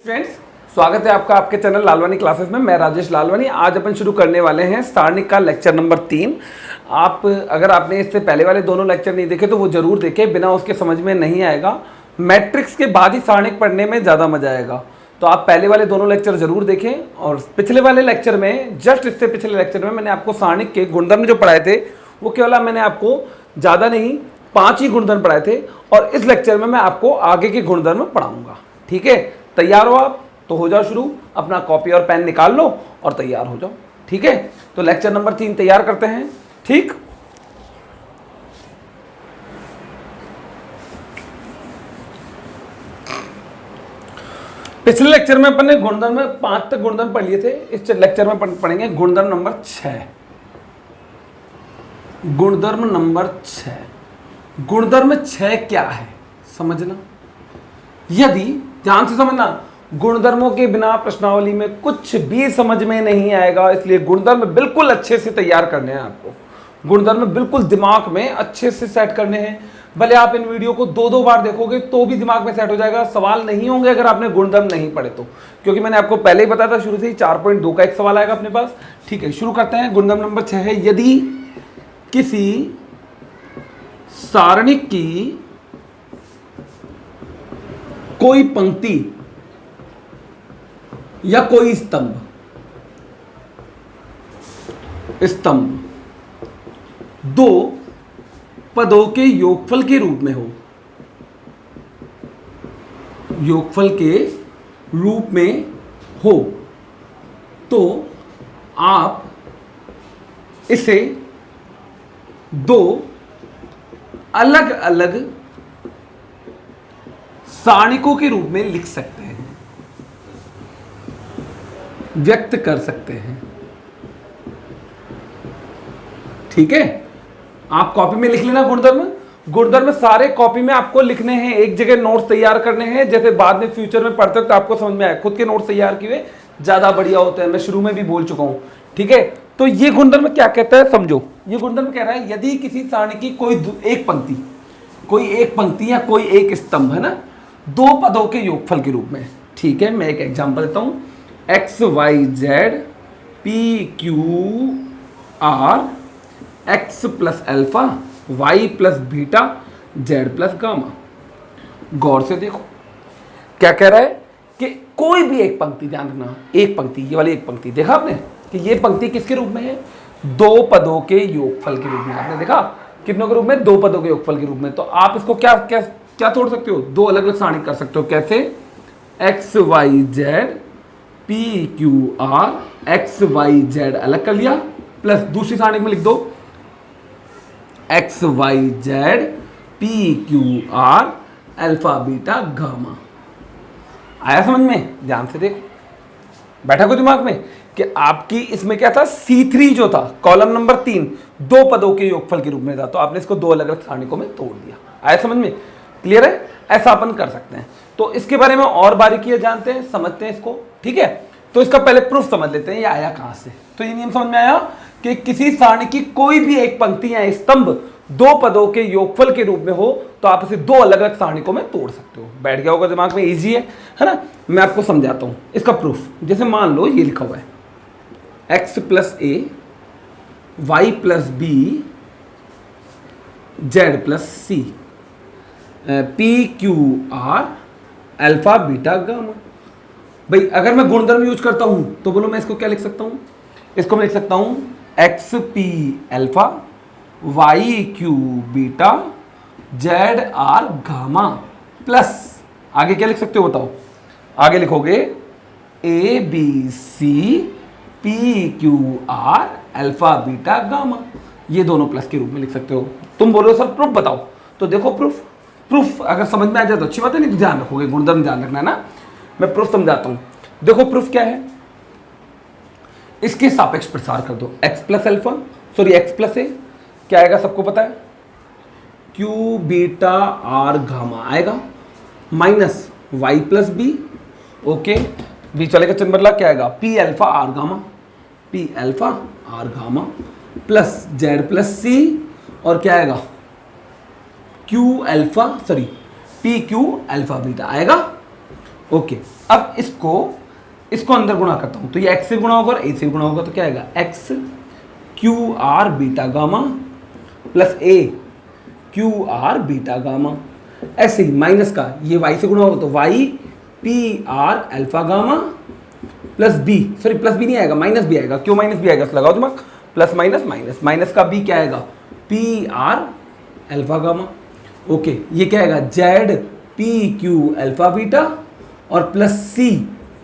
Friends, स्वागत है आपका आपके चैनल लालवानी क्लासेस में। मैं राजेश लालवानी। आज अपन शुरू करने वाले हैं सारणिक का लेक्चर नंबर 3। अगर आपने इससे पहले वाले दोनों लेक्चर नहीं देखे तो वो जरूर देखें, बिना उसके समझ में नहीं आएगा। मैट्रिक्स के बाद ही सारणिक पढ़ने में ज़्यादा मजा आएगा, तो आप पहले वाले दोनों लेक्चर जरूर देखें। और पिछले वाले लेक्चर में, जस्ट इससे पिछले लेक्चर में मैंने आपको सारणिक के गुणधर्म जो पढ़ाए थे वो केवल मैंने आपको ज़्यादा नहीं 5 ही गुणधर्म पढ़ाए थे, और इस लेक्चर में मैं आपको आगे के गुणधर्म पढ़ाऊंगा। ठीक है, तैयार हो आप? तो हो जाओ शुरू, अपना कॉपी और पेन निकाल लो और तैयार हो जाओ। ठीक है, तो लेक्चर नंबर 3 तैयार करते हैं। ठीक, पिछले लेक्चर में अपन ने गुणधर्म में 5 तक गुणधर्म पढ़ लिए थे। इस लेक्चर में पढ़ेंगे गुणधर्म नंबर 6। गुणधर्म नंबर 6। गुणधर्म 6 क्या है समझना। यदि ध्यान से समझना, गुणधर्मों के बिना प्रश्नावली में कुछ भी समझ में नहीं आएगा, इसलिए गुणधर्म बिल्कुल अच्छे से तैयार करने हैं आपको। गुणधर्म बिल्कुल दिमाग में अच्छे से सेट करने हैं। भले आप इन वीडियो को 2-2 बार देखोगे तो भी दिमाग में सेट हो जाएगा। सवाल नहीं होंगे अगर आपने गुणधर्म नहीं पढ़े तो, क्योंकि मैंने आपको पहले ही बताया था शुरू से ही 4.2 का एक सवाल आएगा अपने पास। ठीक है, शुरू करते हैं। गुणधर्म नंबर 6 है, यदि किसी सारणिक की कोई पंक्ति या कोई स्तंभ दो पदों के योगफल के रूप में हो, योगफल के रूप में हो, तो आप इसे दो अलग अलग सारणिकों के रूप में लिख सकते हैं, व्यक्त कर सकते हैं। ठीक है, आप कॉपी में लिख लेना गुणधर्म। गुणधर्म सारे कॉपी में आपको लिखने हैं, एक जगह नोट्स तैयार करने हैं, जैसे बाद में फ्यूचर में पढ़ते वक्त तो आपको समझ में आए। खुद के नोट्स तैयार किए ज्यादा बढ़िया होते हैं, मैं शुरू में भी बोल चुका हूं। ठीक है, तो ये गुणधर्म क्या कहता है समझो। ये गुणधर्म कह रहा है, यदि किसी सारणी की कोई एक पंक्ति या कोई एक स्तंभ है ना, दो पदों के योगफल के रूप में। ठीक है, मैं एक एग्जांपल देता हूं। X Y Z P Q R X plus alpha Y plus beta Z plus gamma. गौर से देखो क्या कह रहा है कि कोई भी एक पंक्ति, ध्यान रखना, एक पंक्ति, ये वाली एक पंक्ति देखा आपने कि ये पंक्ति किसके रूप में है? दो पदों के योगफल के रूप में। आपने देखा कितनों के रूप में? दो पदों के योगफल के रूप में। तो आप इसको क्या क्या क्या तोड़ सकते हो? दो अलग अलग सारणी कर सकते हो। कैसे? X Y Z P Q R X Y Z अलग कर लिया, प्लस दूसरी सारणी में लिख दो X Y Z P Q R alpha beta gamma. आया समझ में? ध्यान से देखो, बैठा को दिमाग में कि आपकी इसमें क्या था? C3 जो था, कॉलम नंबर 3 दो पदों के योगफल के रूप में था, तो आपने इसको दो अलग अलग सारणिकों में तोड़ दिया। आया समझ में? क्लियर है? ऐसा अपन कर सकते हैं। तो इसके बारे में और बारीकियां जानते हैं, समझते हैं इसको। ठीक है, तो इसका पहले प्रूफ समझ लेते हैं, ये आया कहां से। तो ये नियम समझ में आया कि किसी सारणी की कोई भी एक पंक्ति या स्तंभ दो पदों के योगफल के रूप में हो तो आप इसे दो अलग अलग सारणिकों में तोड़ सकते हो। बैठ गया होगा दिमाग में, इजी है ना? मैं आपको समझाता हूं इसका प्रूफ। जैसे मान लो ये लिखा हुआ है X plus A Y plus B Z plus C P Q R alpha beta gamma. भाई अगर मैं गुणधर्म यूज करता हूं तो बोलो मैं इसको क्या लिख सकता हूं? इसको मैं लिख सकता हूं X P alpha Y Q beta Z R gamma, plus आगे क्या लिख सकते हो बताओ? आगे लिखोगे A B C P Q R alpha beta gamma. ये दोनों प्लस के रूप में लिख सकते हो। तुम बोलो सर प्रूफ बताओ, तो देखो प्रूफ अगर समझ में आ जाए तो अच्छी बात है, नहीं तो ध्यान रखोगे, गुणधर्म ध्यान रखना है ना। मैं प्रूफ समझाता हूं। देखो प्रूफ क्या है, इसके सापेक्ष प्रसार कर दो। X plus alpha, sorry X plus A क्या आएगा सबको पता है? क्यू बीटा आर गामा आएगा, minus Y plus B, okay, बीच वाले का चिन्ह बदला, क्या आएगा? P alpha R gamma, P alpha R gamma plus Z plus C, और क्या आएगा? Q alpha, sorry P Q alpha beta आएगा। ओके, अब इसको अंदर गुणा करता हूं तो ये x से गुणा होगा और a से गुणा होगा तो क्या आएगा x Q R beta gamma plus a Q R beta gamma. ऐसे ही माइनस का ये y से गुणा होगा तो y P R alpha gamma plus b, sorry plus b नहीं आएगा, माइनस b आएगा। क्यों माइनस b आएगा, लगाओ दिमाग, प्लस माइनस माइनस, माइनस का b क्या आएगा P R alpha gamma. Okay, ये क्या आएगा z P Q alpha beta और plus c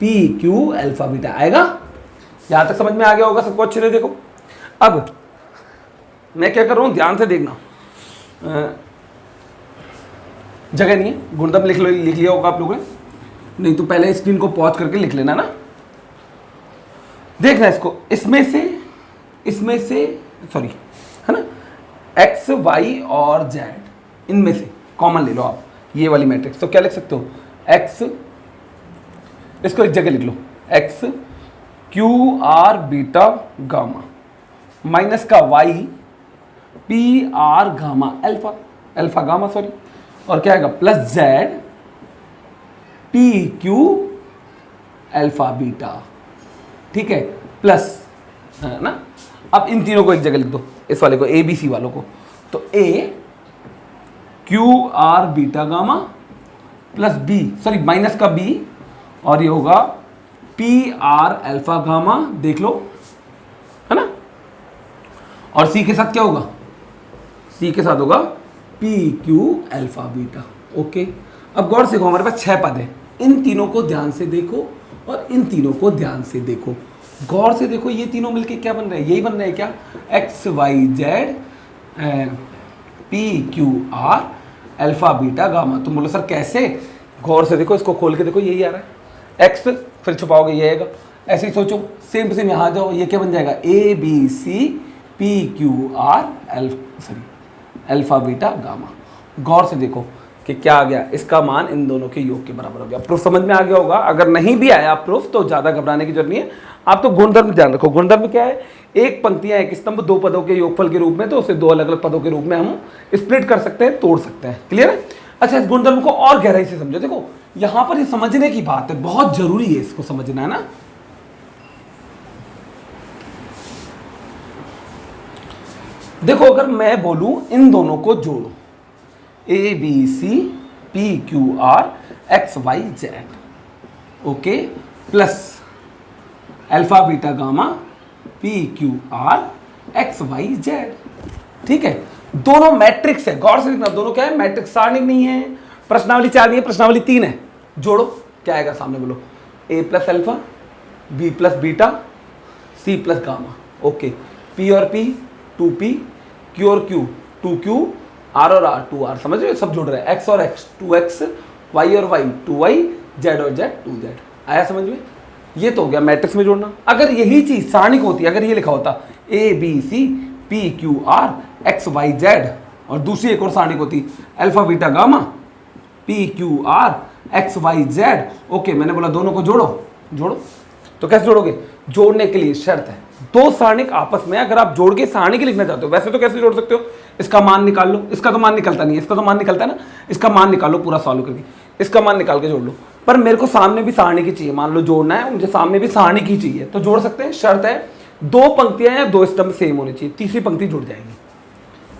P Q alpha beta आएगा। यहां तक समझ में आ गया होगा सबको अच्छे से। देखो अब मैं क्या कर रहा हूं, ध्यान से देखना, जगह नहीं है, गुणधर्म लिख लिया होगा आप लोगों ने, नहीं तो पहले स्क्रीन को पॉज करके लिख लेना ना। देखना इसको, इसमें से सॉरी है ना, x y और z इनमें से कॉमन ले लो आप ये वाली मैट्रिक्स, तो क्या लिख सकते हो x, इसको एक जगह लिख लो, x Q R beta gamma minus का y P R gamma alpha, alpha gamma sorry, और क्या आएगा plus z P Q alpha beta, ठीक है, प्लस है ना। अब इन तीनों को एक जगह लिख दो, इस वाले को ए बी सी वालों को, तो a Q R beta gamma plus b, sorry minus का b, और ये होगा पी आर अल्फा गामा, देख लो है ना। और c के साथ क्या होगा, c के साथ होगा P Q alpha beta. Okay, अब गौर से देखो, हमारे पास 6 पद है, इन तीनों को ध्यान से देखो और इन तीनों को ध्यान से देखो, गौर से देखो, ये तीनों मिलके क्या बन रहे हैं, यही बन रहे हैं क्या, X Y Z P Q R alpha beta gamma. तुम बोलो सर कैसे, गौर से देखो, इसको खोल के देखो, यही आ रहा है, एक्स फिर छुपाओगे ये आएगा, ऐसे ही सोचो, सेम टू सेम यहाँ जाओ, ये क्या बन जाएगा A B C P Q R alpha beta gamma. गौर से देखो कि क्या आ गया, इसका मान इन दोनों के योग के बराबर हो गया। प्रूफ समझ में आ गया होगा, अगर नहीं भी आया प्रूफ तो ज़्यादा घबराने की जरूरत नहीं है, आप तो गुणधर्म ध्यान रखो। गुणधर्म क्या है, एक पंक्तियां एक स्तंभ दो पदों के योगफल के रूप में, तो उसे दो अलग अलग पदों के रूप में हम स्प्लिट कर सकते हैं, तोड़ सकते हैं। क्लियर है। अच्छा, इस गुणधर्म को और गहराई से समझो। देखो यहां पर ये समझने की बात है, बहुत जरूरी है इसको समझना, है ना। देखो अगर मैं बोलूं इन दोनों को जोड़ो, A B C P Q R X Y Z, okay, plus alpha beta gamma P Q R X Y Z, ठीक है। दोनों मैट्रिक्स है, गौर से देखना, दोनों क्या है, मैट्रिक्स। सारणिक नहीं है, प्रश्नावली 4 नहीं है, प्रश्नावली 3 है। जोड़ो, क्या आएगा सामने, बोलो A plus alpha, B plus beta, C plus gamma, okay, P और पी 2p, क्यू और क्यू 2q, आर और आर 2r, समझ रहे हो, सब जुड़ रहे हैं, एक्स और एक्स 2x, वाई और वाई 2y, जेड और जेड 2z। आया समझ में, ये तो हो गया मैट्रिक्स में जोड़ना। अगर यही चीज सारणिक होती, अगर ये लिखा होता A B C P Q R X Y Z, और दूसरी एक और सारणिक होती alpha beta gamma P Q R X Y Z, okay, मैंने बोला दोनों को जोड़ो, जोड़ो, तो कैसे जोड़ोगे, जोड़ने के लिए शर्त है दो सारणिक आपस में अगर आप जोड़ के सारणिक लिखना चाहते हो, वैसे तो कैसे जोड़ सकते हो, इसका मान निकाल लो, इसका तो मान निकलता नहीं है, इसका तो मान निकलता है ना, इसका मान निकालो पूरा सॉल्व करके, इसका मान निकाल के जोड़ लो। पर मेरे को सामने भी सारणी की चाहिए, मान लो जोड़ना है मुझे, सामने भी सारणी की चाहिए, तो जोड़ सकते हैं। शर्त है दो पंक्तियां या दो स्तंभ सेम होने चाहिए, तीसरी पंक्ति जुड़ जाएगी,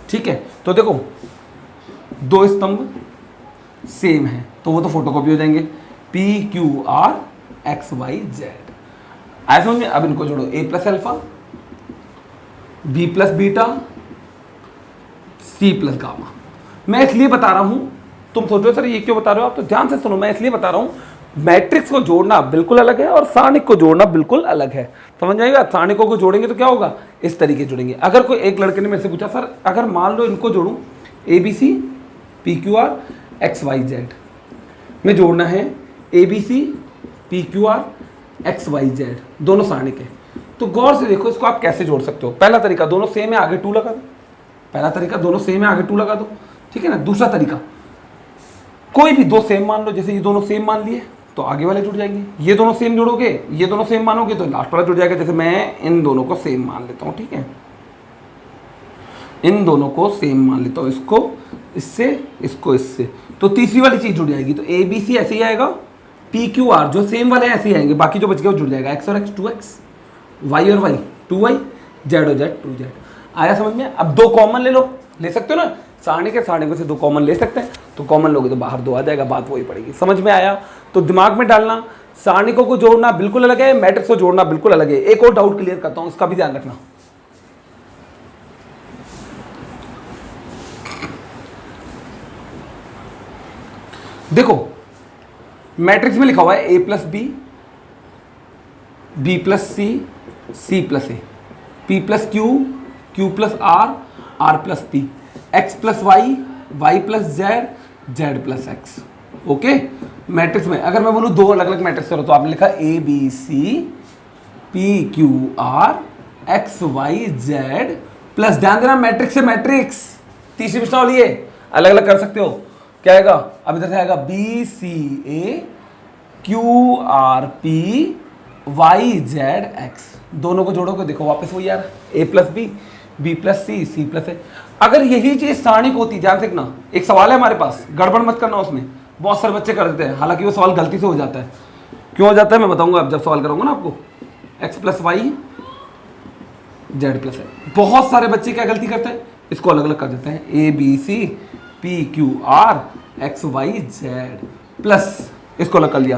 ठीक है। तो देखो दो स्तंभ सेम है तो वो तो फोटोकॉपी हो जाएंगे, P Q R X Y Z, आया समझ में। अब इनको जोड़ो, A plus alpha, B plus beta, C plus gamma. मैं इसलिए बता रहा हूं, तुम सोचो सर ये क्यों बता रहे हो, आप तो ध्यान से सुनो, मैं इसलिए बता रहा हूं मैट्रिक्स को जोड़ना बिल्कुल अलग है और सारणिक को जोड़ना बिल्कुल अलग है, समझ में आएगा। सारणिकों को जोड़ेंगे तो क्या होगा, इस तरीके जोड़ेंगे। अगर कोई एक लड़के ने मेरे से पूछा सर अगर मान लो इनको जोड़ूं, A B C P Q R X Y Z में जोड़ना है, A B C P Q R X Y Z, दोनों सारणिक है, तो गौर से देखो इसको आप कैसे जोड़ सकते हो। पहला तरीका, दोनों सेम है आगे 2 लगा दो, पहला तरीका दोनों सेम है आगे 2 लगा दो, ठीक है ना। दूसरा तरीका, कोई भी दो सेम मान लो, जैसे ये दोनों सेम मान लिए तो आगे वाले जुड़ जाएंगे, ये दोनों सेम जोड़ोगे, ये दोनों सेम मानोगे तो लास्ट वाला जुड़ जाएगा। जैसे मैं इन दोनों को सेम मान लेता हूँ, ठीक है, इन दोनों को सेम मान लेता हूँ, इसको इससे, इसको इससे, तो तीसरी वाली चीज जुड़ जाएगी। तो ए बी सी ऐसे ही आएगा, पी क्यू आर जो सेम वाले ऐसे ही आएंगे, बाकी जो बच गया वो जुड़ जाएगा, एक्स और एक्स 2x, वाई और वाई 2y, जेड और जेड 2z। आया समझ में? अब दो कॉमन ले लो, ले सकते हो ना, सारणी के सारणी में से दो कॉमन ले सकते हैं, तो कॉमन लोगे तो बाहर दो आ जाएगा, बात वही पड़ेगी। समझ में आया? तो दिमाग में डालना, सारणिकों को जोड़ना बिल्कुल अलग है, मैट्रिक्स को जोड़ना बिल्कुल अलग है। एक और डाउट क्लियर करता हूं, इसका भी ध्यान रखना। देखो मैट्रिक्स में लिखा हुआ है a plus B, B plus C, C plus A, P plus Q, Q plus R, R plus P, X plus Y, Y plus Z, Z plus X. Okay, matrix में अगर मैं बोलूं दो अलग अलग मैट्रिक्स करो तो आपने लिखा A B C, P Q R, X Y Z plus, ध्यान देना मैट्रिक्स से मैट्रिक्स, तीसरी प्रश्नावली है, अलग अलग कर सकते हो। क्या आएगा? अब इधर से आएगा B C A, Q R P, Y Z X. दोनों को जोड़ोगे देखो वापस वही यार, A plus B, B plus C, C plus A. अगर यही चीज सारणिक होती, ध्यान से देखना, एक सवाल है हमारे पास, गड़बड़ मत करना उसमें, बहुत सारे बच्चे कर देते हैं, हालांकि वो सवाल गलती से हो जाता है। क्यों हो जाता है मैं बताऊंगा अब जब सवाल करूंगा ना आपको। X plus Y, Z plus A. बहुत सारे बच्चे क्या गलती करते हैं, इसको अलग अलग कर देते हैं, A B C, P Q R, X Y Z plus, इसको अलग कर लिया,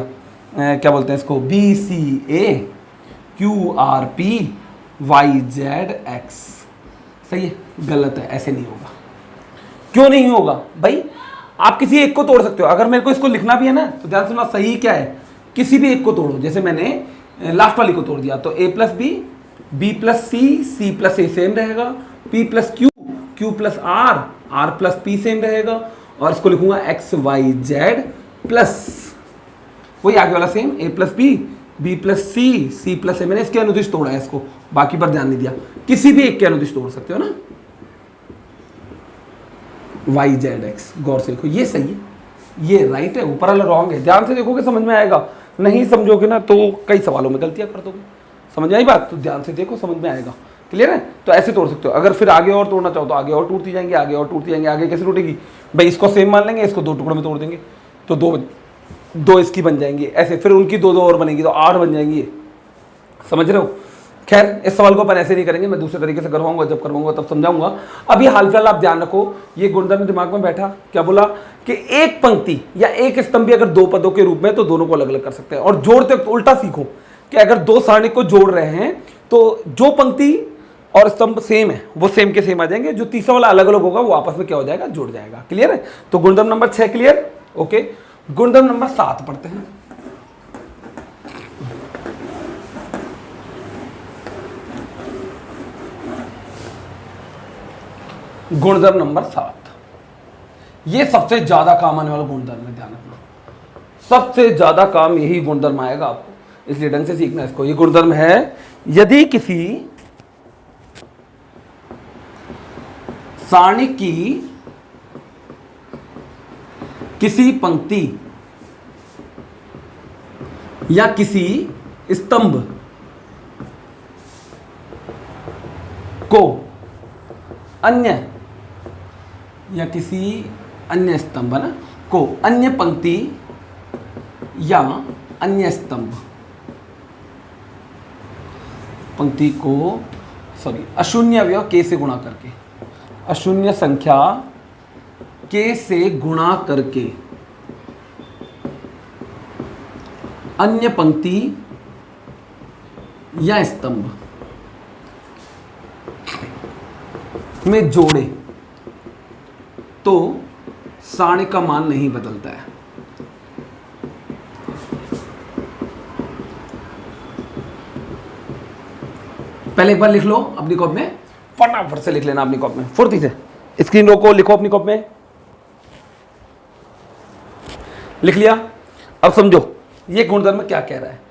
क्या बोलते हैं इसको, B C A, Q R P, Y Z X. सही है? गलत है, ऐसे नहीं होगा। क्यों नहीं होगा भाई? आप किसी एक को तोड़ सकते हो, अगर मेरे को इसको लिखना भी है ना तो ध्यान सुनना, सही क्या है, किसी भी एक को तोड़ो। जैसे मैंने लास्ट वाली को तोड़ दिया, तो A plus B, B plus C, C plus A same रहेगा, P plus Q, Q plus R, R plus P same रहेगा, और इसको लिखूंगा एक्स वाई जेड प्लस वही आगे वाला सेम, ए plus B, B plus C, C plus ए। मैंने इसके अनुदिश तोड़ा है इसको, बाकी पर ध्यान नहीं दिया। किसी भी एक के अनुदिश तोड़ सकते हो ना, वाई जेड एक्स। गौर से देखो, ये सही है, ये राइट है, ऊपर वाला रॉन्ग है। ध्यान से देखोगे समझ में आएगा, नहीं समझोगे ना तो कई सवालों में गलतियां कर दोगे। समझ में आई बात? तो ध्यान से देखो, समझ में आएगा। क्लियर है? तो ऐसे तोड़ सकते हो। अगर फिर आगे और तोड़ना चाहो तो आगे और टूटती जाएंगे, आगे और टूटती जाएंगे। आगे कैसे टूटेगी भाई? इसको सेम मान लेंगे, इसको दो टुकड़ों में तोड़ देंगे तो दो इसकी बन जाएंगी, ऐसे फिर उनकी दो और बनेगी तो 8 बन जाएंगी। समझ रहे हो? खैर इस सवाल को अपन ऐसे नहीं करेंगे, मैं दूसरे तरीके से करवाऊंगा, जब करवाऊंगा तब समझाऊंगा। अभी हाल फिलहाल आप ध्यान रखो, ये गुणधर्म दिमाग में बैठा। क्या बोला कि एक पंक्ति या एक स्तंभ भी अगर दो पदों के रूप में, तो दोनों को अलग अलग कर सकते हैं। और जोड़ते वक्त उल्टा सीखो कि अगर दो सारणिक को जोड़ रहे हैं तो जो पंक्ति और स्तंभ सेम है वो सेम के सेम आ जाएंगे, जो तीसरा वाला अलग अलग होगा वो आपस में क्या हो जाएगा, जुड़ जाएगा। क्लियर है? तो गुणधर्म नंबर 6 क्लियर। ओके, गुणधर्म नंबर 7 पढ़ते हैं। गुणधर्म नंबर 7, ये सबसे ज्यादा काम आने वाला गुणधर्म है, ध्यान रखना। सबसे ज्यादा काम यही गुणधर्म आएगा आपको, इसलिए ढंग से सीखना इसको। ये गुणधर्म है, यदि किसी सारणी की किसी पंक्ति या किसी स्तंभ को अन्य या किसी अन्य स्तंभ ना को अन्य पंक्ति या अन्य स्तंभ पंक्ति को अशून्य अवयव के से गुणा करके, अशून्य संख्या के से गुणा करके अन्य पंक्ति या स्तंभ में जोड़े तो सारणी का मान नहीं बदलता है। पहले एक बार लिख लो अपनी कॉपी में, फटाफट से लिख लेना अपनी कॉपी में, फुर्ती से। स्क्रीन रोको, लिखो अपनी कॉपी में। लिख लिया? अब समझो ये गुणधर्म क्या कह रहा है।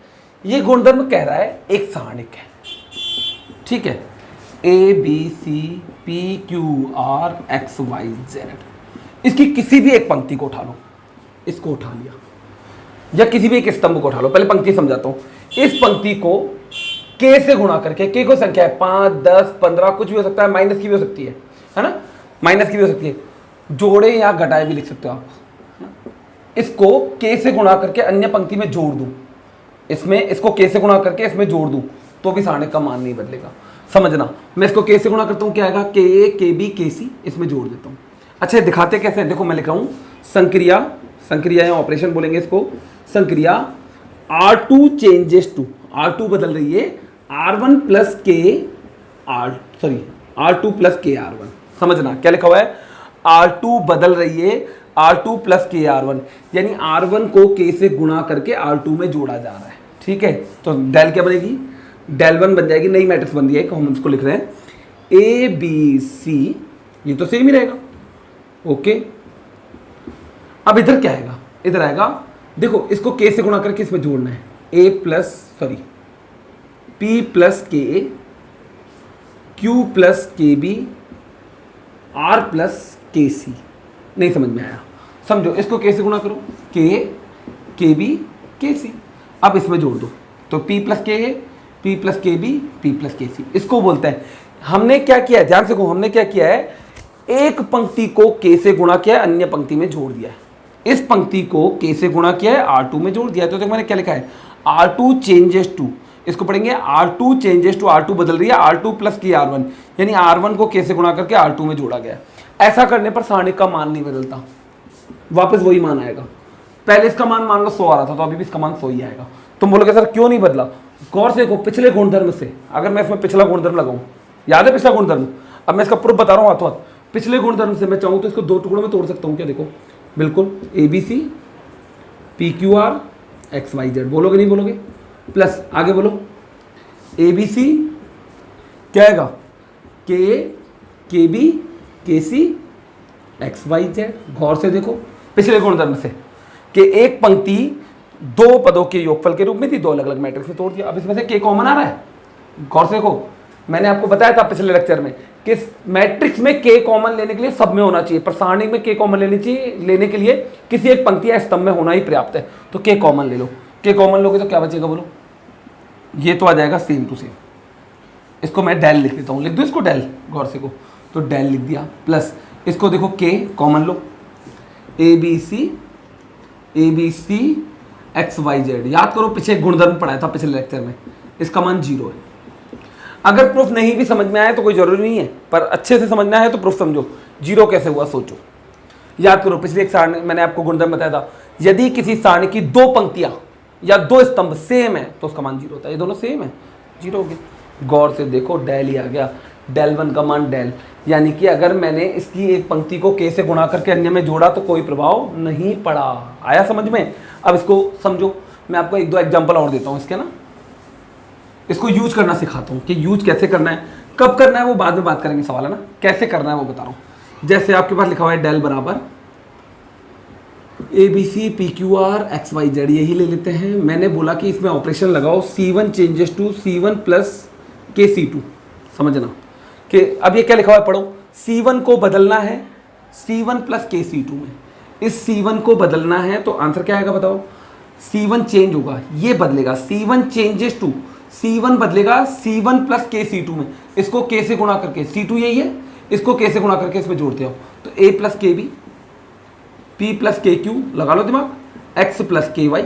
ये गुणधर्म कह रहा है एक सारणिक है, ठीक है, A B C P Q R X Y Z. इसकी किसी भी एक पंक्ति को उठा लो, इसको उठा लिया, या किसी भी एक स्तंभ को उठा लो। पहले पंक्ति समझाता हूं। इस पंक्ति को के से गुणा करके, के को संख्या है 5 10 15 कुछ भी हो सकता है, माइनस की भी हो सकती है ना, माइनस की भी हो सकती है, जोड़े या घटाए भी लिख सकते हो आप, इसको k से गुणा करके अन्य पंक्ति में जोड़ दूं, इसमें इसको k से गुणा करके इसमें जोड़ दूं तो भी सारणिक का मान नहीं बदलेगा। समझना, मैं इसको k से गुणा करता हूं, क्या आएगा ka kb kc, इसमें जोड़ देता हूं। अच्छा दिखाते कैसे हैं, देखो मैं लिख रहा हूं संक्रिया, संक्रिया या ऑपरेशन बोलेंगे इसको, संक्रिया R2 चेंजेस टू, R2 बदल रही है R1 प्लस के R2 प्लस के R1। समझना क्या लिखा हुआ है, R2 बदल रही है R2 प्लस के R1, यानी R1 को K से गुणा करके R2 में जोड़ा जा रहा है। ठीक है, तो डेल क्या बनेगी, डेल 1 बन जाएगी, नई मैट्रिक्स बन गई है, हम इसको लिख रहे हैं ABC, ये तो सेम ही रहेगा। ओके, अब इधर क्या आएगा, इधर आएगा देखो इसको K से गुणा करके इसमें जोड़ना है, P प्लस के Q प्लस के बी R प्लस के सी। नहीं समझ में आया, समझो इसको K से गुणा करो, के बी के सी, अब इसमें जोड़ दो तो P प्लस के है, P प्लस के बी, P प्लस के सी, इसको बोलते हैं। हमने क्या किया है, ध्यान से कहो, हमने क्या किया है, एक पंक्ति को K से गुणा किया है, अन्य पंक्ति में जोड़ दिया है। इस पंक्ति को K से गुणा किया है, R2 में जोड़ दिया है। तो देखो मैंने क्या लिखा है, R2 चेंजेस टू, इसको पढ़ेंगे R2 चेंजेस टू, R2 बदल रही है R2 प्लस की R1, यानी R1 को K से गुणा करके R2 में जोड़ा गया। ऐसा करने पर सारणिक का मान नहीं बदलता, वापस वही मान आएगा। पहले इसका मान लो 100 आ रहा था, तो अभी भी इसका मान 100 ही आएगा। तुम बोलोगे सर क्यों नहीं बदला, गौर से देखो पिछले गुणधर्म से, अगर मैं इसमें पिछला गुणधर्म लगाऊं, याद है पिछला गुणधर्म, अब मैं इसका प्रूफ बता रहा हूँ हाथों हाथ। पिछले गुणधर्म से मैं चाहूँ तो इसको 2 टुकड़ों में तोड़ सकता हूँ, क्या देखो बिल्कुल, ABC PQR XYZ, बोलोगे नहीं बोलोगे, प्लस आगे बोलो ABC क्या आएगा, KB KC XYZ। गौर से देखो पिछले गुणधर्म से कि एक पंक्ति 2 पदों के योगफल के रूप में थी, 2 अलग अलग मैट्रिक्स में तोड़ दिया। अब इसमें से K कॉमन आ रहा है, गौर से देखो, मैंने आपको बताया था पिछले लेक्चर में कि मैट्रिक्स में K कॉमन लेने के लिए सब में होना चाहिए, पर सारणी में K कॉमन लेने के लिए किसी एक पंक्ति या स्तंभ में होना ही पर्याप्त है। तो K कॉमन ले लो, K कॉमन लोगे तो क्या बचेगा बोलो, ये तो आ जाएगा सेम टू सेम। इसको मैं डेल लिख देता हूँ, लिख दो इसको डेल, गौर से को, तो डेल लिख दिया, प्लस इसको देखो K कॉमन लो, ABC XYZ, याद करो पीछे गुणधर्म पढ़ाया था पिछले लेक्चर में, इसका मान 0 है। अगर प्रूफ नहीं भी समझ में आए तो कोई जरूरी नहीं है, पर अच्छे से समझना है तो प्रूफ समझो, 0 कैसे हुआ सोचो। याद करो पिछले एक सारणी मैंने आपको गुणधर्म बताया था, यदि किसी सारणी की 2 पंक्तियां या 2 स्तंभ सेम है तो उसका मान 0 होता है, ये दोनों सेम है, 0 हो गया। गौर से देखो डेल ही आ गया, डेल 1 का मान डेल, यानी कि अगर मैंने इसकी एक पंक्ति को K से गुणा करके अन्य में जोड़ा तो कोई प्रभाव नहीं पड़ा। आया समझ में? अब इसको समझो, मैं आपको 1-2 एग्जांपल और देता हूँ इसके ना, इसको यूज करना सिखाता हूँ कि यूज कैसे करना है, कब करना है वो बाद में बात करेंगे, सवाल है ना, कैसे करना है वो बता रहा हूँ। जैसे आपके पास लिखा हुआ है डेल बराबर ABC PQR XYZ, यही ले लेते हैं। मैंने बोला कि इसमें ऑपरेशन लगाओ C1 changes to C1 plus KC2। समझना कि अब ये क्या लिखा हुआ है, पढ़ो, C1 को बदलना है C1 प्लस KC2 में, इस C1 को बदलना है तो आंसर क्या आएगा बताओ, C1 चेंज होगा, ये बदलेगा, C1 चेंजेस टू C1 बदलेगा C1 प्लस KC2 में, इसको K से गुणा करके, C2 यही है, इसको K से गुणा करके इसमें जोड़ते हो तो A plus KB P plus KQ, लगा लो दिमाग, X प्लस KY,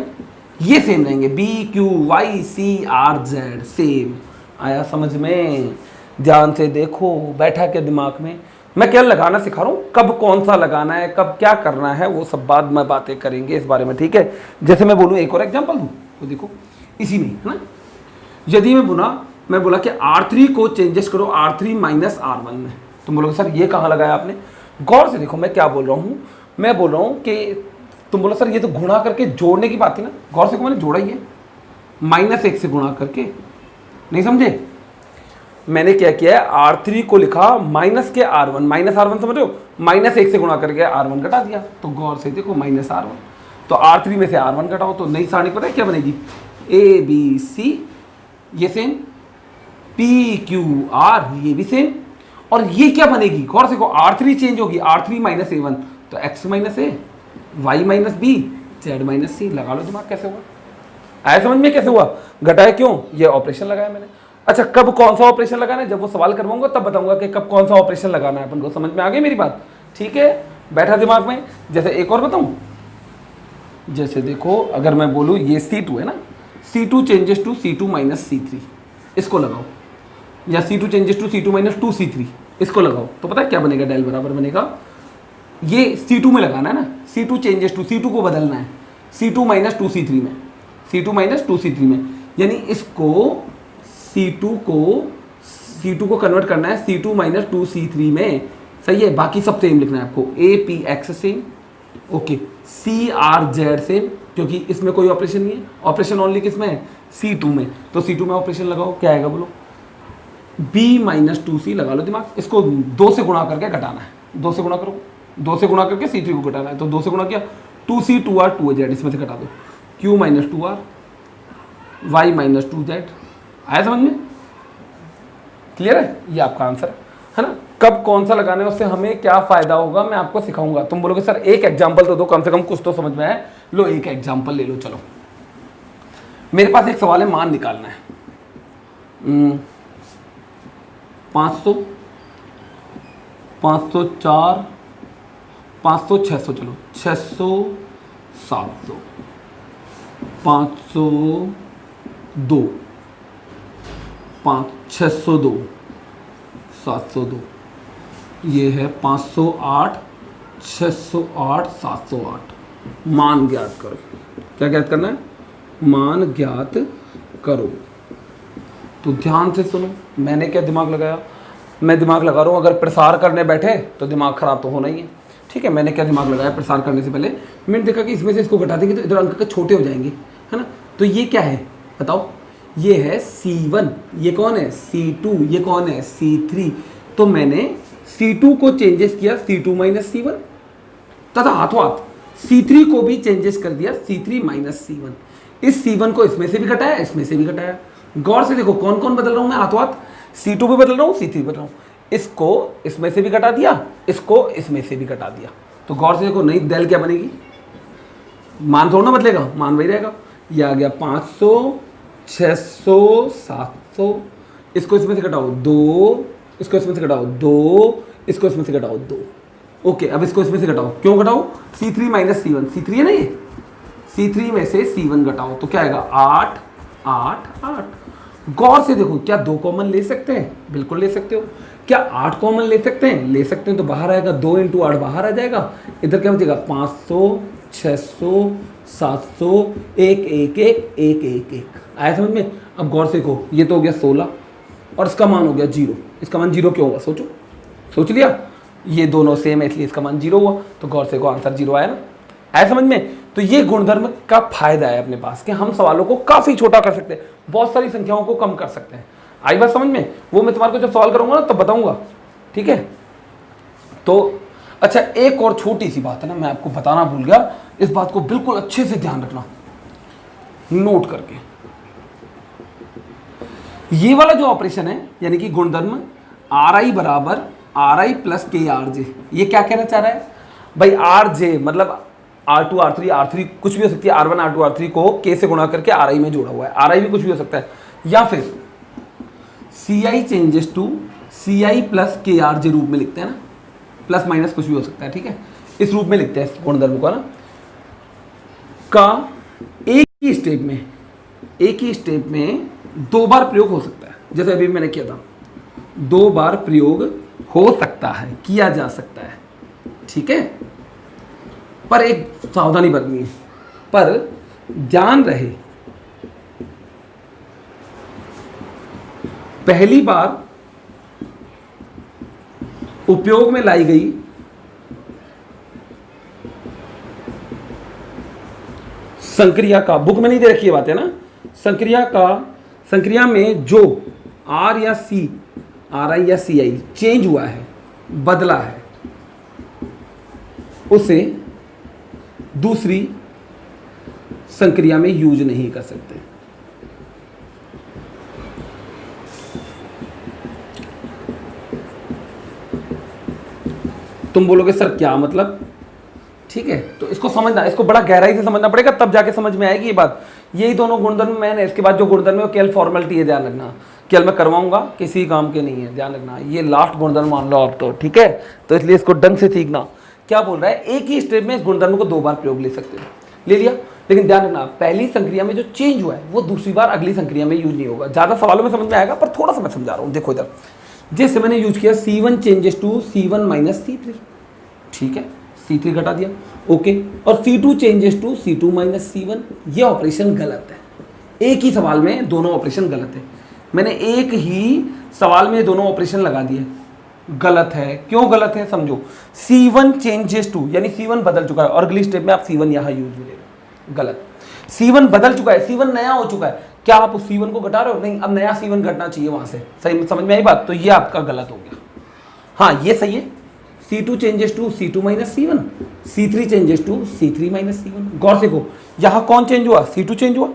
ये सेम रहेंगे, BQYCRZ सेम। आया समझ में? ध्यान से देखो, बैठा के दिमाग में। मैं क्या लगाना सिखा रहा हूँ, कब कौन सा लगाना है, कब क्या करना है, वो सब बाद में बातें करेंगे इस बारे में, ठीक है। जैसे मैं बोलूँ, एक और एग्जांपल दूँ तो देखो इसी में है ना, यदि मैं बोला कि R3 को चेंजेस करो R3 माइनस R1 में, तुम बोलोगे सर ये कहाँ लगाया आपने। गौर से देखो मैं क्या बोल रहा हूँ, मैं बोल रहा हूँ कि तुम बोलो सर ये तो गुणा करके जोड़ने की बात थी ना, गौर से मैंने जोड़ा ही है, -1 से गुणा करके, नहीं समझे। मैंने क्या किया है, R3 को लिखा माइनस के R1, -R1 समझ रहे हो, -1 से गुणा करके R1 घटा दिया, तो गौर से देखो -R1, तो R3 में से R1 घटाओ तो नई सारणी पता है क्या बनेगी, ABC ये सेम, PQR ये भी सेम, और ये क्या बनेगी, गौर से को, R3 चेंज होगी, R3 माइनस A1 तो X minus A, Y minus B, Z minus C। लगा लो दिमाग कैसे हुआ, आया समझ में कैसे हुआ, घटाया क्यों, ये ऑपरेशन लगाया मैंने। अच्छा कब कौन सा ऑपरेशन लगाना है, जब वो सवाल करवाऊंगा तब बताऊंगा कि कब कौन सा ऑपरेशन लगाना है अपन को। समझ में आ गई मेरी बात, ठीक है, बैठा दिमाग में। जैसे एक और बताऊं, जैसे देखो अगर मैं बोलूँ ये C2 है ना, C2 changes to C2 minus C3, इसको लगाओ, या C2 changes to C2 minus 2C3, इसको लगाओ, तो पता है क्या बनेगा, डेल बराबर बनेगा, ये C2 में लगाना है ना, C2 चेंजेस टू, C2 को बदलना है C2 माइनस 2C3 में, C2 माइनस 2C3 में, यानी इसको C2 को कन्वर्ट करना है C2 माइनस 2C3 में, सही है। बाकी सब सेम लिखना है आपको, APX same, okay, CRZ same, क्योंकि इसमें कोई ऑपरेशन नहीं है, ऑपरेशन ओनली किस में है, C2 में, तो C2 में ऑपरेशन लगाओ, क्या आएगा बोलो, B माइनस 2C लगा लो दिमाग, इसको 2 से गुणा करके घटाना है, 2 से गुणा करो, 2 से गुणा करके C3 को घटाना है, तो 2 से गुणा किया 2C 2R 2Z, इसमें से घटा दो, Q minus 2R Y minus 2Z, आया समझ में, क्लियर है, ये आपका आंसर है ना। कब कौन सा लगाना है, उससे हमें क्या फायदा होगा मैं आपको सिखाऊंगा। तुम बोलोगे सर एक एग्जांपल तो दो, कम से कम कुछ तो समझ में आए, लो एक एग्जांपल ले लो। चलो मेरे पास एक सवाल है, मान निकालना है 500, 504, 500, 600, चलो 600, 700, 502, 602, 702, ये है 508, 608, 708। मान ज्ञात करो, क्या ज्ञात करना है, मान ज्ञात करो। तो ध्यान से सुनो, मैंने क्या दिमाग लगाया, मैं दिमाग लगा रहा हूँ, अगर प्रसार करने बैठे तो दिमाग खराब तो होना ही है, ठीक है। मैंने क्या दिमाग लगाया, प्रसार करने से पहले मैंने देखा कि इसमें से इसको घटा देंगे तो इधर अंक के छोटे हो जाएंगे, है ना। तो ये क्या है बताओ, ये है C1, ये कौन है C2, ये कौन है C3। तो मैंने C2 को चेंजेस किया C2 माइनस C1, तथा हाथों हाथ C3 को भी चेंजेस कर दिया C3 माइनस C1। इस C1 को इसमें से भी घटाया, इसमें से भी घटाया। गौर से देखो कौन कौन बदल रहा हूं मैं, हाथों हाथ C2 भी बदल रहा हूँ, C3 भी बदल रहा हूँ, इसको इसमें से भी घटा दिया, इसको इसमें से भी घटा दिया। तो गौर से देखो नई डेल क्या बनेगी, मान थोड़ा ना बदलेगा, मान वही रहेगा। ये आ गया 500, 600, 700, इसको इसमें से घटाओ 2, इसको इसमें से घटाओ 2, इसको इसमें से घटाओ 2। ओके, अब इसको इसमें से घटाओ, क्यों घटाओ, C3 माइनस C1, C3 है ना ये, C3 में से C1 घटाओ तो क्या आएगा 8, 8, 8। गौर से देखो, क्या 2 कॉमन ले सकते हैं, बिल्कुल ले सकते हो। क्या 8 कॉमन ले सकते हैं, ले सकते हैं। तो बाहर आएगा 2 × 8 बाहर आ जाएगा, इधर क्या बचेगा 500, 600, 700, 1, 1, 1, 1, 1, 1। आया समझ में। अब गौर से देखो, ये तो हो गया 16 और इसका मान हो गया 0। इसका मान 0 क्यों हुआ, सोचो, सोच लिया, ये दोनों सेम है इसलिए इसका मान 0 हुआ। तो गौर से देखो आंसर 0 आया ना, आया समझ में। तो ये गुणधर्म का फायदा है अपने पास कि हम सवालों को काफी छोटा कर सकते हैं, बहुत सारी संख्याओं को कम कर सकते हैं। आई बात समझ में, वो मैं तुम्हारे को जब सवाल करूंगा ना तब बताऊंगा, ठीक है। तो अच्छा, एक और छोटी सी बात है ना, मैं आपको बताना भूल गया, इस बात को बिल्कुल अच्छे से ध्यान रखना, नोट करके। ये वाला जो ऑपरेशन है यानी कि गुणधर्म RI बराबर RI प्लस KRJ, ये क्या कहना चाह रहा है भाई, RJ मतलब R2 R3 R3 कुछ भी हो सकती है, R1 R2 R3 को K से गुणा करके RI में जोड़ा हुआ है, RI भी कुछ भी हो सकता है, या फिर CI changes to CI plus KRJ रूप में लिखते हैं ना, प्लस माइनस कुछ भी हो सकता है, ठीक है। इस रूप में लिखते हैं गुणधर्म को ना, का एक ही स्टेप में 2 बार प्रयोग हो सकता है। जैसे अभी मैंने किया था, 2 बार प्रयोग हो सकता है, किया जा सकता है, ठीक है। पर एक सावधानी बरतनी है, पर ध्यान रहे पहली बार उपयोग में लाई गई संक्रिया का, बुक में नहीं दे रखी है बात है ना, संक्रिया में जो R या C, RI या CI चेंज हुआ है, बदला है, उसे दूसरी संक्रिया में यूज नहीं कर सकते। तुम बोलोगे सर क्या मतलब, ठीक है। तो इसको समझना, इसको बड़ा गहराई से समझना पड़ेगा, तब जाके समझ में आएगी ये बात। यही दोनों गुणधर्म मैंने, इसके बाद जो गुणधर्म है वो केवल फॉर्मेलिटी है, ध्यान रखना, केवल मैं करवाऊंगा, किसी काम के नहीं है, ध्यान रखना। ये लास्ट गुणधर्म मान लो आप तो, ठीक है। तो इसलिए इसको ढंग से सीखना। क्या बोल रहा है, एक ही स्टेप में इस गुणधर्म को 2 बार प्रयोग ले सकते हो। ले लिया। लेकिन ध्यान रखना, पहली संक्रिया में जो चेंज हुआ है वो दूसरी बार अगली संक्रिया में यूज नहीं होगा। ज़्यादा सवालों में समझ में आएगा, पर थोड़ा सा मैं समझा रहा हूँ। देखो इधर, जैसे मैंने यूज किया C1 changes to C1 minus C3, ठीक है, C3 घटा दिया, ओके। और C2 changes to C2 minus C1, ये ऑपरेशन गलत है। एक ही सवाल में दोनों ऑपरेशन गलत है। मैंने एक ही सवाल में दोनों ऑपरेशन लगा दिए, गलत है। क्यों गलत है समझो। C1 चेंजेस टू यानी C1 बदल चुका है, और अगली स्टेप में आप C1 यहाँ यूज मिलेगा, गलत। C1 बदल चुका है, C1 नया हो चुका है, क्या आप उस C1 को घटा रहे हो? नहीं, अब नया C1 घटना चाहिए वहां से। सही समझ में आई बात? तो ये आपका गलत हो गया। हाँ ये सही है, C2 changes to C2 minus C1, C3 changes to C3 minus C1। गौर से देखो, यहाँ कौन चेंज हुआ? C2 चेंज हुआ,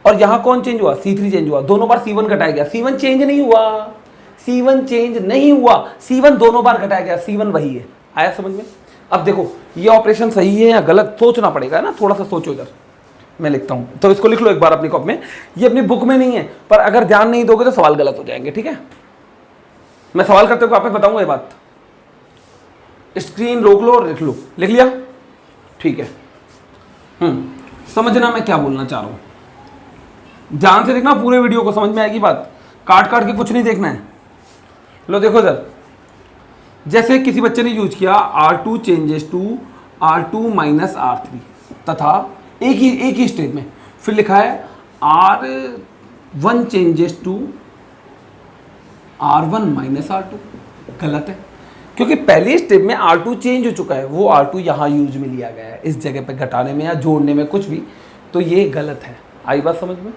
और यहाँ कौन चेंज हुआ? C3 चेंज हुआ। दोनों बार C1 घटाया गया, C1 चेंज नहीं हुआ, C1 चेंज नहीं हुआ, C1 दोनों बार घटाया गया, C1 वही है। आया समझ में? अब देखो ये ऑपरेशन सही है या गलत, सोचना पड़ेगा ना, थोड़ा सा सोचो। इधर मैं लिखता हूँ, तो इसको लिख लो एक बार अपनी कॉपी में। ये अपनी बुक में नहीं है, पर अगर ध्यान नहीं दोगे तो सवाल गलत हो जाएंगे, ठीक है। मैं सवाल करते हुए आपको बताऊंगा ये बात। स्क्रीन रोक लो और लिख लो। लिख लिया? ठीक है। समझना मैं क्या बोलना चाह रहा हूं, ध्यान से देखना, पूरे वीडियो को समझ में आएगी बात, काट काट के कुछ नहीं देखना है। लो देखो सर, जैसे किसी बच्चे ने यूज किया R2 changes to R2 minus R3, तथा एक ही स्टेप में फिर लिखा है R1 changes to R1 minus R2, गलत है। क्योंकि पहले स्टेप में R2 चेंज हो चुका है, वो R2 यहाँ यूज में लिया गया है, इस जगह पे घटाने में या जोड़ने में कुछ भी, तो ये गलत है। आई बात समझ में?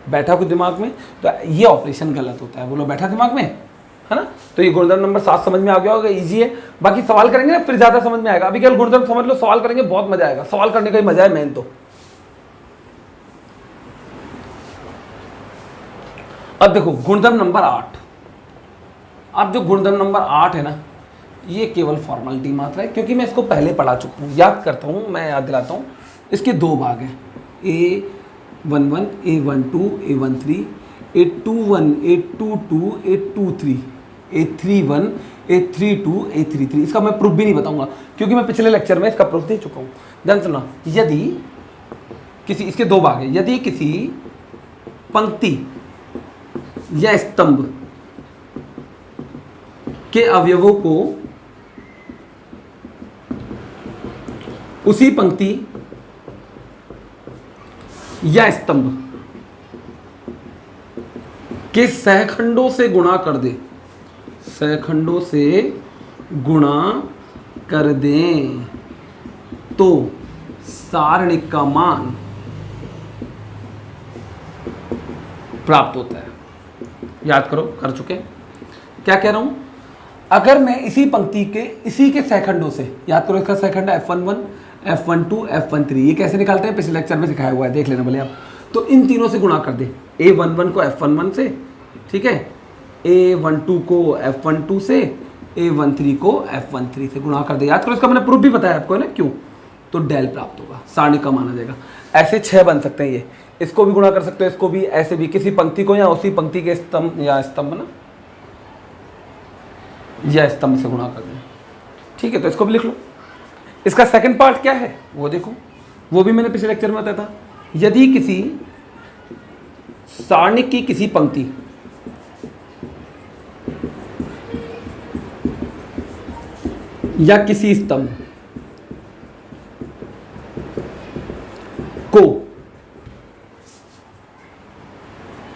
बैठा कुछ दिमाग में? तो ये ऑपरेशन गलत होता है। बोलो बैठा दिमाग में, है ना? तो ये गुणधर्म नंबर 7 समझ में आ गया होगा, इजी है। बाकी सवाल करेंगे ना फिर ज़्यादा समझ में आएगा। अभी केवल गुणधर्म समझ लो, सवाल करेंगे बहुत मजा आएगा। सवाल करने का ही मजा है मेन तो। अब देखो गुणधर्म नंबर 8। अब जो गुणधर्म नंबर 8 है ना, ये केवल फॉर्मेलिटी मात्र है, क्योंकि मैं इसको पहले पढ़ा चुका हूँ। याद करता हूँ, मैं याद दिलाता हूँ। इसके दो भाग हैं, A11, A12, A13, A21, A22, A23, A31, A32, A33। इसका मैं प्रूफ भी नहीं बताऊंगा, क्योंकि मैं पिछले लेक्चर में इसका प्रूफ दे चुका हूँ। ध्यान सुना, यदि किसी, इसके दो भाग हैं, यदि किसी पंक्ति या स्तंभ के अवयवों को उसी पंक्ति या स्तंभ के सहखंडों से गुणा कर दे, सहखंडों से गुणा कर दें, तो सारणिक का मान प्राप्त होता है। याद करो, कर चुके। क्या कह रहा हूं? अगर मैं इसी पंक्ति के इसी के सहखंडों से, याद करो इसका सहखंड F11, F12, F13, ये कैसे निकालते हैं पिछले लेक्चर में सिखाया हुआ है, देख लेना भले आप। तो इन तीनों से गुणा कर दे, A11 को F11 से, ठीक है, A12 को F12 से, A13 को F13 से गुणा कर दे। याद करो, इसका मैंने प्रूफ भी बताया आपको, है ना? क्यों? तो डेल प्राप्त होगा, सारणिक का मान आ जाएगा। ऐसे 6 बन सकते हैं ये, इसको भी गुणा कर सकते हो, इसको भी, ऐसे भी, किसी पंक्ति को या उसी पंक्ति के स्तंभ या स्तंभ ना या स्तंभ से गुणा कर दें, ठीक है। तो इसको भी लिख लो। इसका सेकंड पार्ट क्या है वो देखो, वो भी मैंने पिछले लेक्चर में बताया था। यदि किसी सारणिक की किसी पंक्ति या किसी स्तंभ को,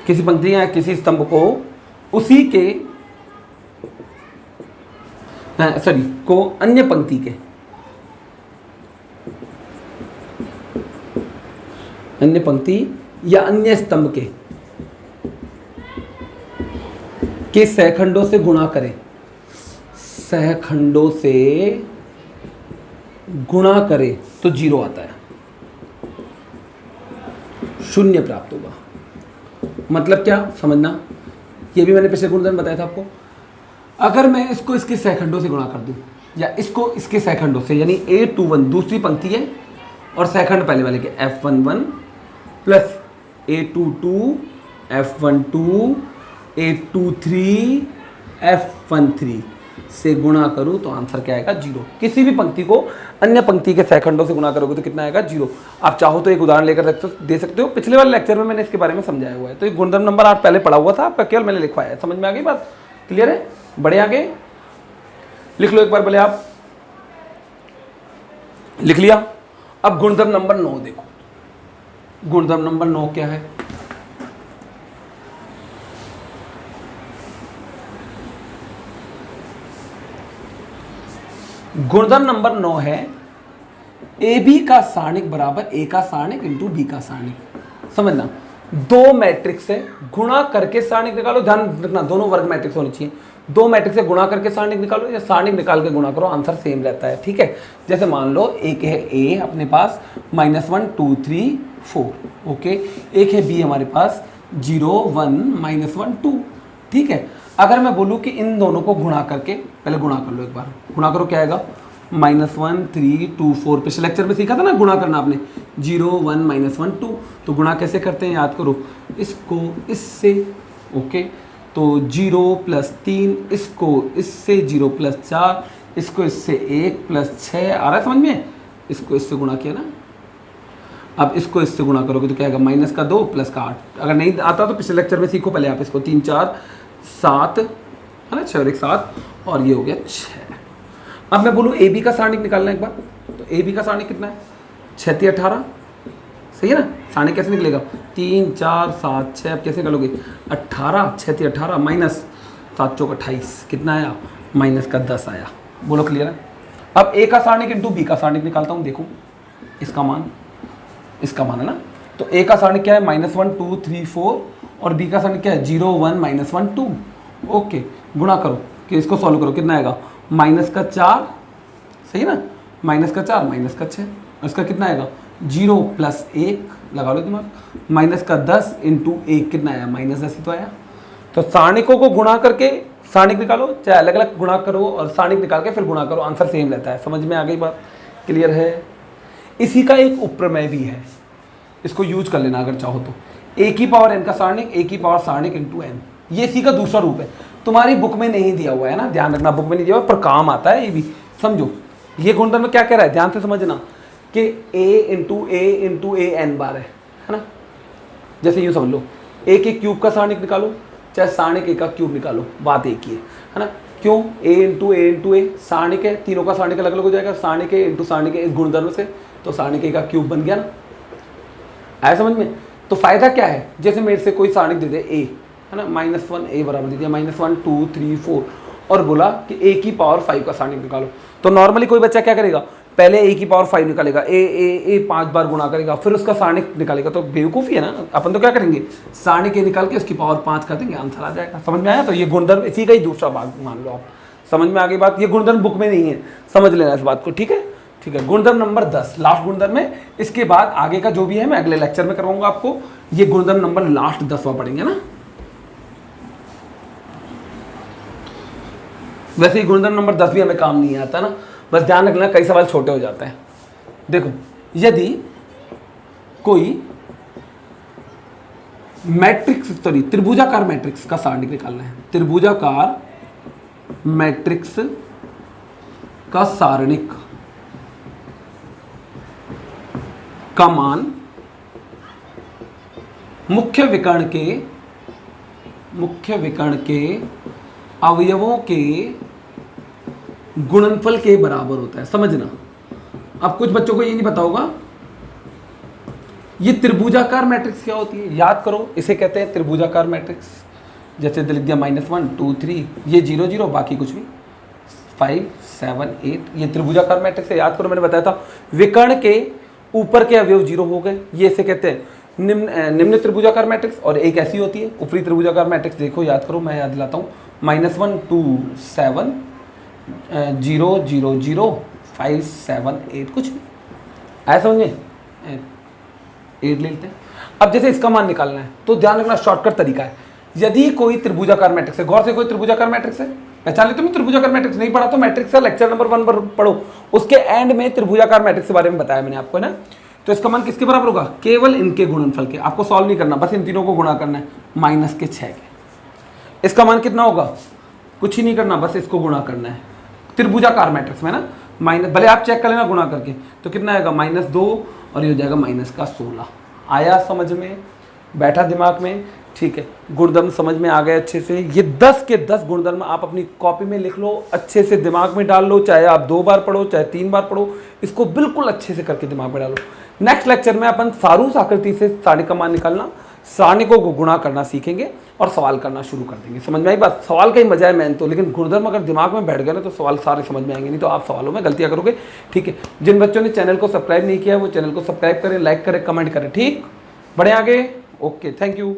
किसी पंक्ति या किसी स्तंभ को उसी के को अन्य पंक्ति के, अन्य पंक्ति या अन्य स्तंभ के सहखंडों से गुणा करें, सहखंडों से गुणा करें, तो 0 आता है, 0 प्राप्त होगा। मतलब क्या समझना, ये भी मैंने पिछले गुणधर्म बताया था आपको। अगर मैं इसको इसके सहखंडों से गुणा कर दूं, या इसको इसके सहखंडों से, यानी A21 दूसरी पंक्ति है और सहखंड पहले वाले के F11 plus A22, F12, A23, F13, से गुणा करूं तो आंसर क्या आएगा 0। किसी भी पंक्ति को अन्य पंक्ति के सहखंडों से गुणा करोगे तो कितना आएगा 0। आप चाहो तो एक उदाहरण लेकर दे सकते हो, पिछले वाले लेक्चर में मैंने इसके बारे में समझाया हुआ है। तो एक गुणधर्म नंबर आप पहले पढ़ा हुआ था आपका, केवल मैंने लिखवाया है। समझ में आ गई बात? क्लियर है? बढ़े आगे लिख लो एक बार पहले आप। लिख लिया? अब गुणधर्म नंबर 9 देखो। गुणधर्म नंबर 9 क्या है? गुणधर्म नंबर 9 है ए बी का सारणिक बराबर ए का सारणिक इंटू बी का सारणिक। समझना, दो मैट्रिक्स है, गुणा करके सारणिक निकालो। ध्यान रखना दोनों वर्ग मैट्रिक्स होनी चाहिए। दो मैट्रिक्स से गुणा करके सारणिक निकालो या सारणिक निकाल के गुणा करो, आंसर सेम रहता है। ठीक है, जैसे मान लो एक है ए अपने पास -1 2 3 4, ओके। एक है बी हमारे पास 0 1 -1 2। ठीक है, अगर मैं बोलूँ कि इन दोनों को गुणा करके, पहले गुणा कर लो एक बार, गुणा करो क्या आएगा -1 3 2 4। पिछले लेक्चर में सीखा था ना गुणा करना आपने, 0 1 -1 2। तो गुणा कैसे करते हैं याद करो, इसको इससे, ओके। तो 0 + 3, इसको इससे 0 + 4, इसको इससे 1 + 6 आ रहा है समझ में? इसको इससे गुणा किया ना, अब इसको इससे गुणा करोगे तो क्या आएगा -2 + 8। अगर नहीं आता तो पिछले लेक्चर में सीखो पहले आप इसको। 3 4 7 है ना, 6 और 1 7, और ये हो गया 6। अब मैं बोलूँ ए बी का सारणिक निकालना एक बार, तो ए बी का सारणिक कितना है 6 3 18, सही है ना? सारणिक कैसे निकलेगा 3 4 7 6। अब कैसे निकालोगे 18 6 3 18 -7 4 28, कितना आया -10 आया। बोलो क्लियर है? अब ए का सारणिक इंटू बी का सारणिक निकालता हूँ, देखो इसका मान है ना। तो ए का सारणिक क्या है -1 2 3 4, और बी का सारणिक क्या है 0 1 -1 2। ओके, गुणा करो कि इसको सॉल्व करो, कितना आएगा -4, सही है ना, -4 -6, इसका कितना आएगा 0 + 1, लगा लो दिमाग, -10 × 1 कितना आया -10 ही तो आया। तो सारणिकों को गुणा करके सारणिक निकालो, चाहे अलग अलग गुणा करो और सारणिक निकाल के फिर गुणा करो, आंसर सेम रहता है। समझ में आ गई बात? क्लियर है? इसी का एक उपप्रमेय भी है, इसको यूज कर लेना अगर चाहो तो। a की पावर n का सारणिक, a की पावर सारणिक इंटू n, ये इसी का दूसरा रूप है। तुम्हारी बुक में नहीं दिया हुआ है ना, ध्यान रखना, बुक में नहीं दिया हुआ पर काम आता है ये भी। समझो ये गुणधर्म में क्या कह रहा है, ध्यान से समझना कि a × a n बार है ना। जैसे यूँ समझ लो, a के क्यूब का सारणिक निकालो चाहे सारणिक a का क्यूब निकालो, बात एक ही है ना। क्यों? a × a सारणिक है, तीनों का सारणिक अलग अलग हो जाएगा, सारणिक a × सारणिक a इस गुणधर्म से, तो सारणिक a का क्यूब बन गया ना। आया समझ में? तो फायदा क्या है, जैसे मेरे से कोई सारणिक दे दे a, है ना, -1 a बराबर दे दिया -1 2 3 4, और बोला कि a की पावर 5 का सारणिक निकालो, तो नॉर्मली कोई बच्चा क्या करेगा, पहले a की पावर 5 निकालेगा, a 5 बार गुणा करेगा, फिर उसका सारणिक निकालेगा। तो बेवकूफ़ी है ना, अपन तो क्या करेंगे, सारणिक a निकाल के उसकी पावर 5 कर देंगे, आंसर आ जाएगा। समझ में आया? तो ये गुणधर्म इसी का ही दूसरा भाग मान लो आप। समझ में आ गई बात? ये गुणधर्म बुक में नहीं है, समझ लेना इस बात को। ठीक है, ठीक है। गुणधर्म नंबर 10 लास्ट गुणधर्म है, इसके बाद आगे का जो भी है मैं अगले लेक्चर में करवाऊंगा आपको। ये गुणधर्म नंबर लास्ट 10वां पढ़ेंगे ना। वैसे ही गुणधर्म नंबर 10 भी हमें काम नहीं आता ना, बस ध्यान रखना कई सवाल छोटे हो जाते हैं। देखो, यदि कोई मैट्रिक्स, सॉरी त्रिभुजाकार मैट्रिक्स का सारणिक निकालना है, त्रिभुजाकार मैट्रिक्स का सारणिक का मान मुख्य विकर्ण के अवयवों के गुणनफल के बराबर होता है। समझना, अब कुछ बच्चों को ये नहीं पता होगा ये त्रिभुजाकार मैट्रिक्स क्या होती है। याद करो, इसे कहते हैं त्रिभुजाकार मैट्रिक्स। जैसे लिख दिया -1 2 3, ये 0 0 बाकी कुछ भी 5 7 8, ये त्रिभुजाकार मैट्रिक्स है। याद करो, मैंने बताया था विकर्ण के ऊपर के अवयव 0 हो गए, ये इसे कहते हैं निम्न त्रिभुजाकार मैट्रिक्स। और एक ऐसी होती है ऊपरी त्रिभुजाकार मैट्रिक्स, देखो याद करो, मैं याद दिलाता हूँ, -1 2 7 0 0 0 5 7 8, कुछ भी आया समझ में, 8 ले लेते हैं। अब जैसे इसका मान निकालना है तो ध्यान रखना, शॉर्टकट तरीका है। यदि कोई त्रिभुजाकार मैट्रिक्स है, गौर से, कोई त्रिभुजाकार मैट्रिक्स है, पहचान लेते हो। त्रिभुजाकार मैट्रिक्स नहीं पढ़ा तो मैट्रिक्स का लेक्चर नंबर 1 पर पढ़ो, उसके एंड में त्रिभुजाकार मैट्रिक्स के बारे में बताया मैंने आपको, है ना। तो इसका मान किसके बराबर होगा, केवल इनके गुणनफल के। आपको सॉल्व नहीं करना, बस इन तीनों को गुणा करना है -6 के। इसका मान कितना होगा कुछ ही नहीं करना, बस इसको गुणा करना है त्रिभुजाकार मैट्रिक्स में ना, माइनस, भले आप चेक कर लेना गुणा करके, तो कितना आएगा -2 और ये हो जाएगा -16। आया समझ में, बैठा दिमाग में, ठीक है। गुणधर्म समझ में आ गए अच्छे से। ये 10 के 10 गुणधर्म आप अपनी कॉपी में लिख लो, अच्छे से दिमाग में डाल लो, चाहे आप 2 बार पढ़ो चाहे 3 बार पढ़ो, इसको बिल्कुल अच्छे से करके दिमाग में डालो। नेक्स्ट लेक्चर में अपन सारूस आकृति से सारणी का मान निकालना, सारणी को गुणा करना सीखेंगे और सवाल करना शुरू कर देंगे। समझ में आई बात? सवाल का ही मजा है मेन तो, लेकिन गुणधर्म अगर दिमाग में बैठ गया ना तो सवाल सारे समझ में आएंगे, नहीं तो आप सवालों में गलतियां करोगे, ठीक है। जिन बच्चों ने चैनल को सब्सक्राइब नहीं किया वो चैनल को सब्सक्राइब करें, लाइक करें, कमेंट करें, ठीक। बढ़े आगे, ओके, थैंक यू।